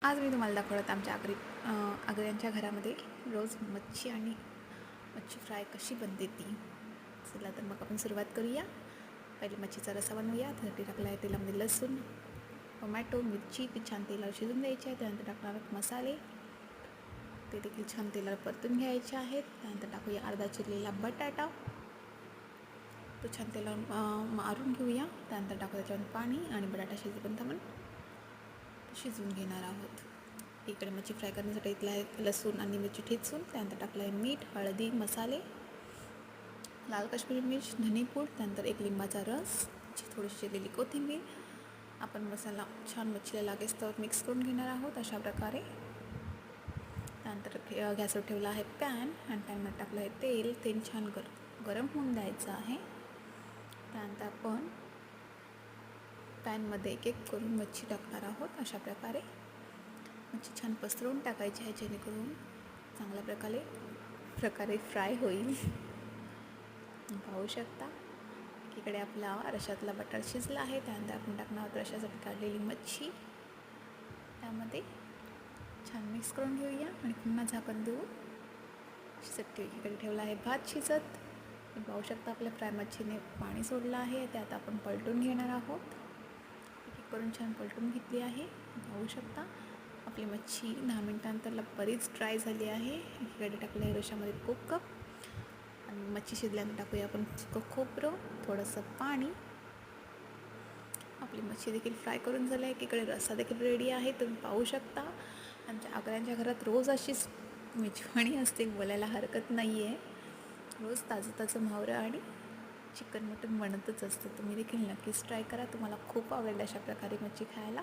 आज मी तुम्हाला दाखवत आमच्या आगऱ्यांच्या घरामध्ये रोज मच्छी आणि मच्छी फ्राय कशी बनते ती. चला तर मग आपण सुरुवात करूया. पहिले मच्छीचा रस्सा बनवूया. त्यासाठी टाकला आहे तेलामध्ये लसूण, टोमॅटो, मिरची ती छान तेलावर शिजून द्यायची आहे. त्यानंतर टाकणार आहोत मसाले, ते देखील छान तेलावर परतून घ्यायचे आहेत. त्यानंतर टाकूया अर्धा चिरलेला बटाटा, तो छान तेलावर मारून घेऊया. त्यानंतर टाकू त्याच्यामध्ये पाणी आणि बटाटा शिजेपर्यंत आपण शिजवून घेणार आहोत. इकडे मच्छी फ्राय करण्यासाठी इथला आहे लसूण आणि मिरची ठेचून, त्यानंतर टाकलं आहे मीठ, हळदी, मसाले, लाल काश्मीरी मिर्च, धनेपूड, त्यानंतर एक लिंबाचा रस, थोडीशी चिरलेली कोथिंबीर. आपण मसाला छान मच्छीला लागेस तर मिक्स करून घेणार आहोत अशा प्रकारे. त्यानंतर गॅसवर ठेवला आहे पॅन आणि पॅनमध्ये टाकलं आहे तेल छान गरम होऊन द्यायचं आहे. त्यानंतर आपण पॅनमध्ये एक एक करून मच्छी टाकणार आहोत अशा प्रकारे. मच्छी छान पसरवून टाकायची आहे जेणेकरून चांगल्या प्रकारे फ्राय होईल. पाहू शकता एकीकडे आपला रश्श्यातला बटाटा शिजला आहे. त्यानंतर आपण टाकणार आहोत रश्श्यासाठी काढलेली मच्छी. त्यामध्ये छान मिक्स करून घेऊया आणि पुन्हा झाकण देऊन शिजत एकीकडे ठेवला आहे भात शिजत. पाहू शकता आपल्या फ्राय मच्छीने पाणी सोडलं आहे. ते आता आपण पलटून घेणार आहोत. एक करून छान पलटून घेतली आहे. पाहू शकता आपली मच्छी 10 मिनिटांनंतर बरीच ड्राय झाली आहे. एकीकडे टाकलं आहे रश्श्यामध्ये कोकम आणि मच्छी शिजल्यानंतर टाकूया आपण सुकं खोबरं, थोडंसं पाणी. आपली मच्छी देखील फ्राय करून झाली आहे. एकीकडे रस्सा देखील रेडी आहे. तुम्ही पाहू शकता आमच्या आगऱ्यांच्या घरात रोज अशीच मेजवानी असते, बोलायला हरकत नाही आहे. रोज ताजं म्हावरं आणि चिकन मटन बनतच असतं. तुम्ही देखील नक्कीच ट्राय करा. तुम्हाला खूप आवडेल अशा प्रकारे मच्छी खायला.